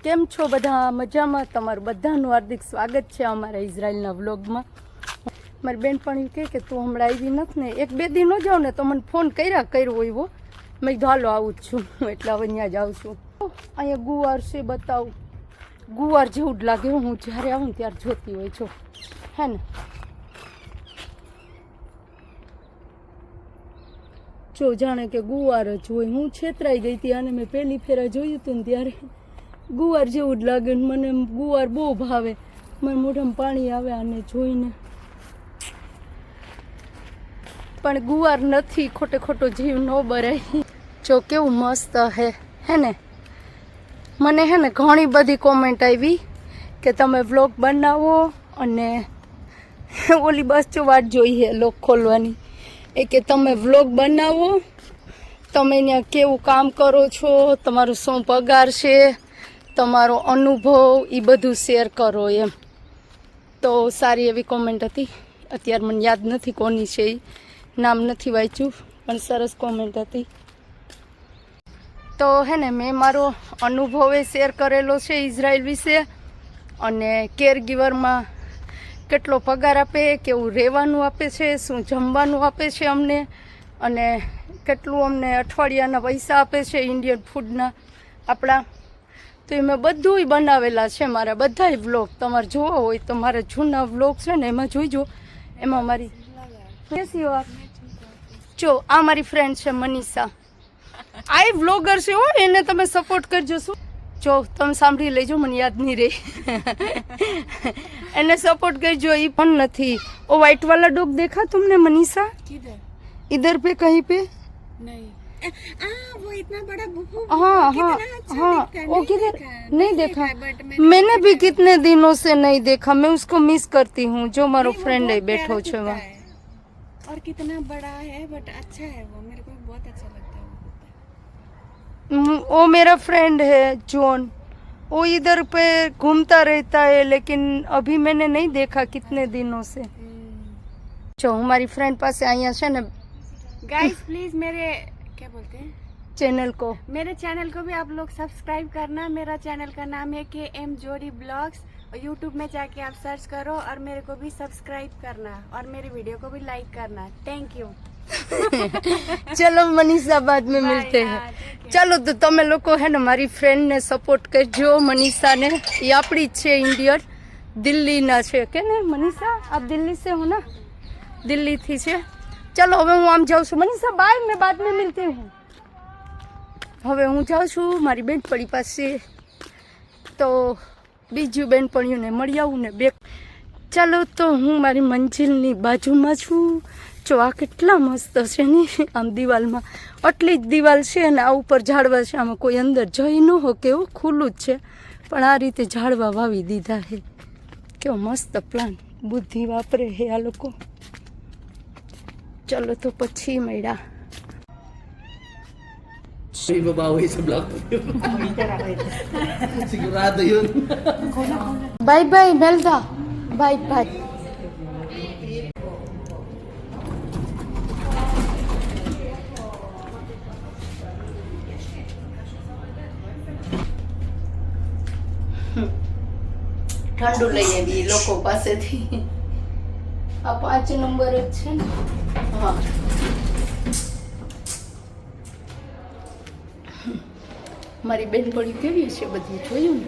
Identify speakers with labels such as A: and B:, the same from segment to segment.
A: કેમ છો બધા? મજામાં? તમારું બધાનું હાર્દિક સ્વાગત છે અમારા ઇઝરાયલના વ્લોગમાં. મારી બેનપણી કે તું હમણાં આવી નથી ને, એક બે દી ન જાઉં ને તો મને ફોન કર્યો હોય એવો. મેં કીધું હાલો આવું જ છું, એટલે હવે ત્યાં જાઉં છું. અહીંયા ગુવાર છે, બતાવું. ગુવાર જેવું જ લાગે, હું જ્યારે આવું ત્યારે જોતી હોય છો, હે ને? જો જાણે કે ગુવાર જ હોય. હું છેતરાઈ ગઈ હતી અને મેં પહેલી ફેરા જોયું હતું ને ત્યારે ગુવાર જેવું જ લાગે. મને ગુવાર બહુ ભાવે, મને મોઢામાં પાણી આવે આને જોઈને. પણ ગુવાર નથી, ખોટે ખોટો જીવ ન બરાય. જો કેવું મસ્ત હે ને? મને હે ને ઘણી બધી કોમેન્ટ આવી કે તમે વ્લોગ બનાવો, અને ઓલી બસ જો વાટ જોઈએ લોક ખોલવાની, એ કે તમે વ્લોગ બનાવો, તમે ત્યાં કેવું કામ કરો છો, તમારો શું પગાર છે, તમારો અનુભવ, એ બધું શેર કરો એમ. તો સારી એવી કોમેન્ટ હતી. અત્યારે મને યાદ નથી કોની છે, એ નામ નથી વાંચ્યું, પણ સરસ કોમેન્ટ હતી. તો હે ને મેં મારો અનુભવ એ શેર કરેલો છે ઇઝરાયલ વિશે, અને કેરગીવરમાં કેટલો પગાર આપે, કેવું રહેવાનું આપે છે, શું જમવાનું આપે છે અમને, અને કેટલું અમને અઠવાડિયાના પૈસા આપે છે ઇન્ડિયન ફૂડના આપણા. તો એ મેં બધુંય બનાવેલા છે મારા બધાય વ્લોગ. તમારે જોવા હોય તો મારા જૂના વ્લોગ છે ને એમાં જોઈજો. એમાં મારી જો આ મારી ફ્રેન્ડ છે મનીષા, આ વ્લોગર છે હો, એને તમે સપોર્ટ કરજો. શું જો તમે સાંભળી લેજો, મને યાદ નહીં રહે. એને સपोर्ट करजो. ये पण नहीं, वो व्हाइट वाला डॉग देखा तुमने मनीषा? किधर? इधर पे कहीं पे नहीं। वो इतना बड़ा बुफू। हाँ हाँ हाँ, वो किधर? नहीं देखा, मैंने भी कितने दिनों से नहीं देखा. मैं उसको मिस करती हूँ. जो मारो फ्रेंड है बैठो छे वहाँ.
B: और कितना बड़ा है, बट अच्छा है वो, मेरे को बहुत अच्छा लगता है
A: वो मेरा फ्रेंड है जॉन, वो इधर पे घूमता रहता है, लेकिन अभी मैंने नहीं देखा कितने दिनों से. जो हमारी फ्रेंड पास आया है ना,
B: गाइस प्लीज मेरे क्या बोलते हैं
A: चैनल को,
B: मेरे चैनल को भी आप लोग सब्सक्राइब करना. मेरा चैनल का नाम है KM जोड़ी ब्लॉग्स, और यूट्यूब में जाके आप सर्च करो, और मेरे को भी सब्सक्राइब करना, और मेरी वीडियो को भी लाइक करना. Thank you.
A: चलो मनीषा बाद में मिलते हैं. चलो तो તમે લોકો હે ને મારી ફ્રેન્ડને સપોર્ટ કરજો, મનીષાને. એ આપણી જ છે, ઇન્ડિયન, દિલ્હીના છે કે ને મનીષા? આપ દિલ્હી से हो ना? દિલ્હીથી છે. ચલો હવે હું આમ જાઉં છું. મનીષા બાય, મેં બાદ में मिलती हूँ. હવે હું જાઉં છું મારી બેનપણી પાસે, તો બીજું બેનપણીઓને મળી આવું ને બે. ચાલો તો હું મારી મંજિલની બાજુમાં છું. જો આ કેટલા મસ્ત છે ને, આમ દિવાલમાં આટલી જ દિવાલ છે, અને આ ઉપર ઝાડવા છે. આમાં કોઈ અંદર જઈ ન હો, કેવું ખુલ્લું જ છે, પણ આ રીતે ઝાડવા વાવી દીધા છે. કેવો મસ્ત પ્લાન, બુદ્ધિ વાપરે છે આ લોકો. ચલો તો પછી મળ્યા. બાય બાય મેલતા, બાય બાય. ઠંડુ લઈ આવી લોકો પાસેથી. આ 5 નંબર જ છે ને? હા. મારી બેનપણી કેવી છે બધી, જોયું ને?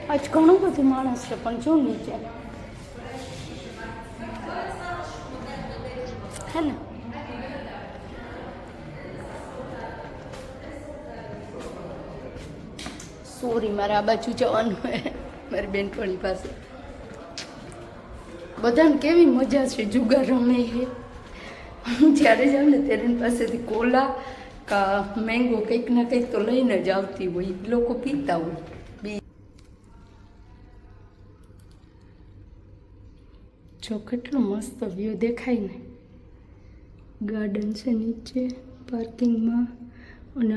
A: આજ ઘણું બધું માણસ છે, પણ જો નીચે હે ને. સોરી, મારે આ બાજુ જવાનું હોય મારી બેનપણી પાસે. બધાને કેવી મજા છે, જુગાર રમે છે. હું જ્યારે જાઉં ને ત્યારે એની પાસેથી કોલા કા મેંગો કંઈક ના કંઈક તો લઈને જ આવતી હોય. લોકો પીતા હોય. જો કેટલો મસ્ત વ્યૂ દેખાય ને. ગાર્ડન છે નીચે પાર્કિંગમાં, અને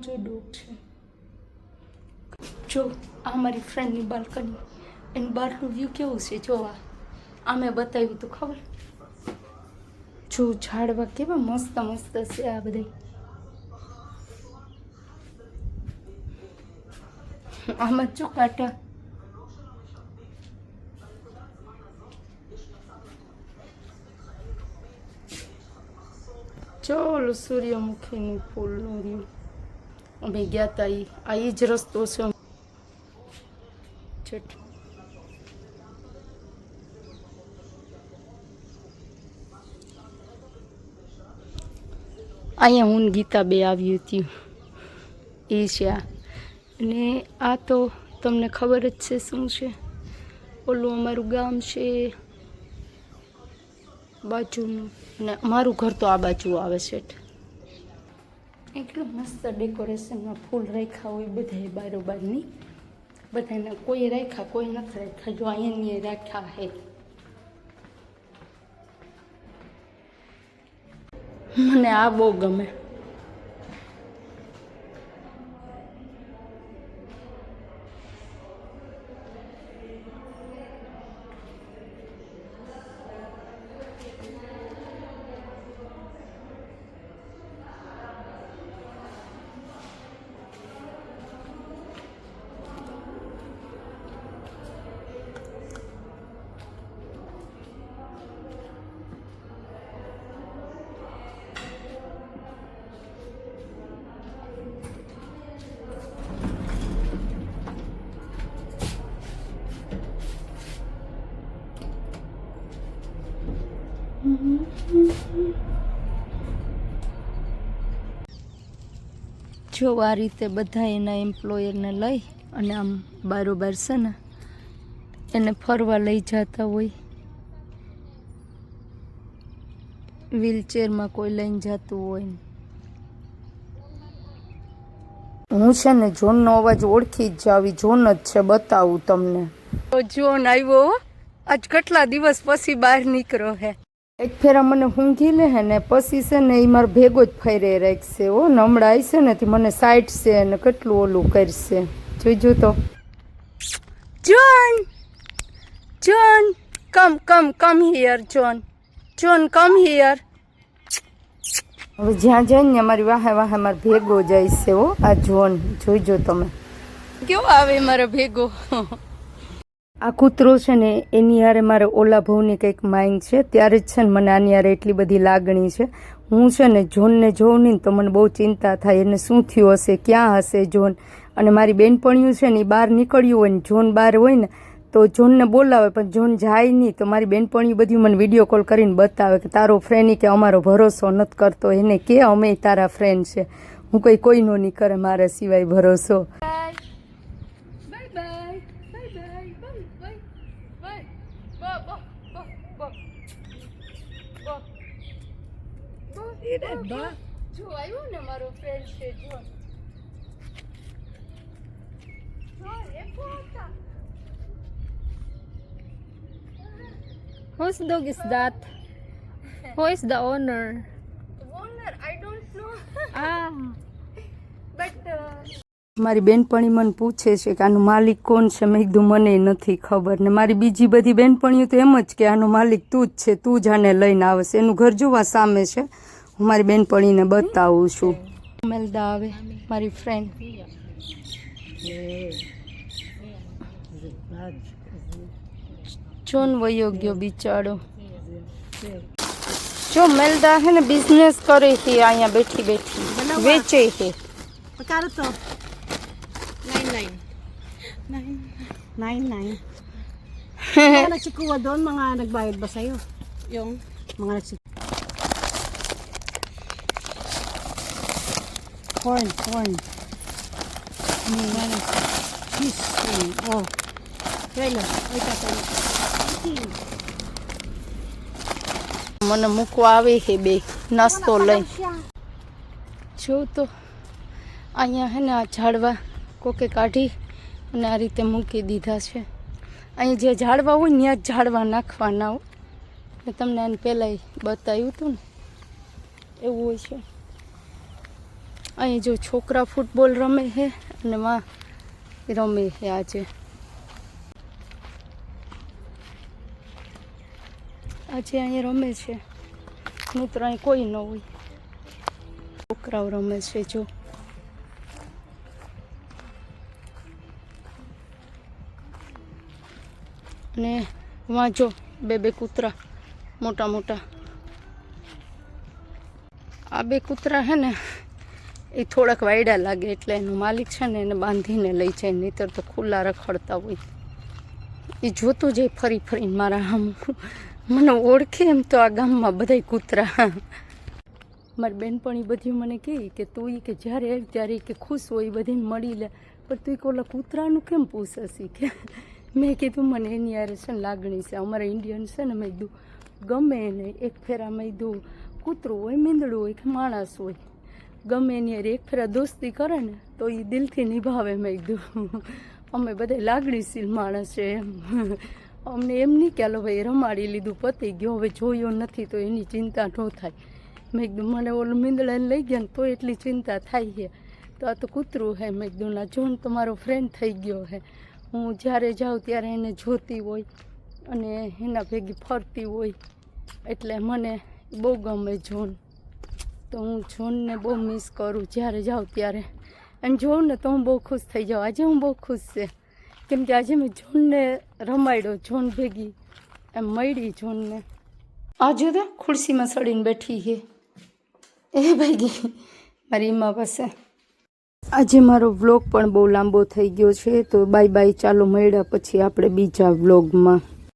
A: જો ડોગ છે. જો આ મારી ફ્રેન્ડની બાલ્કની, એની બહારનું વ્યૂ કેવું છે જોવા. આ મેં બતાવ્યું તો ખબર. જો ઝાડવા કેવા મસ્ત મસ્ત છે આ બધા. આમાં ચોકાટા ચોલું સૂર્યમુખીનું ફૂલનું રહ્યું અમે ગયા તા આ જ રસ્તો છે છઠ અહીંયા હું ને ગીતા બે આવ્યું હતું એ છે આ અને આ તો તમને ખબર જ છે શું છે ઓલું અમારું ગામ છે બાજુનું અને અમારું ઘર તો આ બાજુ આવે છે એટલું મસ્ત ડેકોરેશનમાં ફૂલ રાખ્યા હોય બધાએ બારોબારની બધાને કોઈ રાખ્યા કોઈ નથી રાખ્યા જો અહીંયા રાખ્યા હે મને આ બહુ ગમે જો આ રીતે બધા એના એમ્પ્લોયરને લઈ અને આમ બારોબાર છે ને એને ફરવા લઈ જતા હોય વ્હીલચેરમાં કોઈ લઈને જતું હોય હું છે ને જોનનો અવાજ ઓળખી જ જાવી જોન જ છે બતાવું તમને જોન આવ્યો આજ કેટલા દિવસ પછી બહાર નીકળ્યો હે એક ફેરા મને ઊંઘી લે હે ને પછી છે ને એ મારે ભેગો જ ફેરે રાખશે હો ને હમણાં આવશે ને તે મને સાઈડ છે ને કેટલું ઓલું કરશે જોઈજો તો John John come come come here John John come here હવે જ્યાં જાય ને અમારી વાહે વાહે મારે ભેગો જાય છે હો આ જોન જોઈજો તમે કેવો આવે મારો ભેગો આ કૂતરો છે ને એની યારે મારે ઓલા ભાવની કંઈક માઇન્ડ છે ત્યારે જ છે ને મને આની યારે એટલી બધી લાગણી છે હું છે ને જોનને જોઉં નહીં તો મને બહુ ચિંતા થાય એને શું થયું હશે ક્યાં હશે જોન અને મારી બેનપણીયું છે ને એ બહાર નીકળ્યું હોય ને જોન બહાર હોય ને તો જોનને બોલાવે પણ જોન જાય નહીં તો મારી બેનપણીયું બધું મને વિડીયો કોલ કરીને બતાવે કે તારો ફ્રેન્ડ કે અમારો ભરોસો નથી કરતો એને કે અમે તારા ફ્રેન્ડ છે હું કોઈનો નહીં કરે મારા સિવાય ભરોસો જો આવ્યો ને મારો ફ્રેન્ડ છે જો
C: Whose dog is that? Who is the owner?
A: Owner, I don't know.
C: Ah,
A: But મારી બેનપણી મને પૂછે છે કે આનું માલિક કોણ છે મેં કીધું મને નથી ખબર ને મારી બીજી બધી બેનપણીઓ તો એમ જ કે આનો માલિક તું જ છે તું જ આને લઈને આવશે એનું ઘર જોવા સામે છે હું મારી બેનપણીને બતાવું છું મેલદા આવે મારી ફ્રેન્ડ જોન વયો ગયો બિચારો જો મેલદા હે ને બિઝનેસ કરે છે અહીંયા બેઠી બેઠી વેચે છે
B: Magkano to? 99. Mga nagsikuha doon, mga nagbayad ba sa'yo? Yung? Mga nagsikuha. Corn. Cheese. Oh. Trailer.
A: મને મૂકવા આવે છે બે નાસ્તો લઈ જો તો અહીંયા હે ને આ ઝાડવા કોકે કાઢી અને આ રીતે મૂકી દીધા છે અહીં જે ઝાડવા હોય ને ત્યાં જ ઝાડવા નાખવાના હોય મેં તમને આને પહેલાં બતાવ્યું હતું ને એવું હોય છે અહીં જો છોકરા ફૂટબોલ રમે છે અને માં રમે છે આજે અહીંયા રમે છે નહીતર અહીં કોઈ ન હોય છોકરાઓ રમે છે જો અને વાંચો બે કૂતરા મોટા મોટા. આ બે કૂતરા હે ને એ થોડાક વાયડા લાગે એટલે એનો માલિક છે ને એને બાંધીને લઈ જાય, નહીતર તો ખુલ્લા રખડતા હોય. એ જોતો જાય ફરી ફરીને મારા આમ મને ઓળખે એમ તો આ ગામમાં બધાય કૂતરા. મારી બેનપણી બધી મને કહે કે તું કે જ્યારે આવી ત્યારે કે ખુશ હોય બધી મળી લે, પણ તું કે ઓલા કૂતરાનું કેમ પૂછશી કે. મેં કીધું મને એની યારે છે ને લાગણી છે, અમારા ઇન્ડિયન છે ને મેં કીધું ગમે એને એક ફેરા મેં કીધું કૂતરું હોય મીંદડું હોય કે માણસ હોય ગમે એની યારે એક ફેરા દોસ્તી કરે ને તો એ દિલથી નિભાવે. મેં કીધું અમે બધા લાગણીશીલ માણસ છે એમ. અમને એમ નહીં કે હાલો ભાઈ રમાડી લીધું પતી ગયો હવે જોયો નથી તો એની ચિંતા ન થાય. મેં કીધું મને ઓલું મીંદડાને લઈ ગયા ને તો એટલી ચિંતા થાય છે, તો આ તો કૂતરું હે. મેં કીધું ના જોન તો મારો ફ્રેન્ડ થઈ ગયો હે. હું જ્યારે જાઉં ત્યારે એને જોતી હોય અને એના ભેગી ફરતી હોય એટલે મને બહુ ગમે જોન. તો હું જોનને બહુ મિસ કરું જ્યારે જાઉં ત્યારે. અને જોઉં ને તો હું બહુ ખુશ થઈ જાઉં. આજે હું બહુ ખુશ છે કેમ કે આજે મેં જોનને રમાડ્યો, જોન ભેગી એમ મળી જોનને. આ જો તો ખુરશીમાં સડીને બેઠી છે એ ભેગી મારી એમાં પાસે. આજે મારો વ્લોગ પણ બહુ લાંબો થઈ ગયો છે તો બાય બાય, ચાલો મળ્યા પછી આપણે બીજા વ્લોગમાં.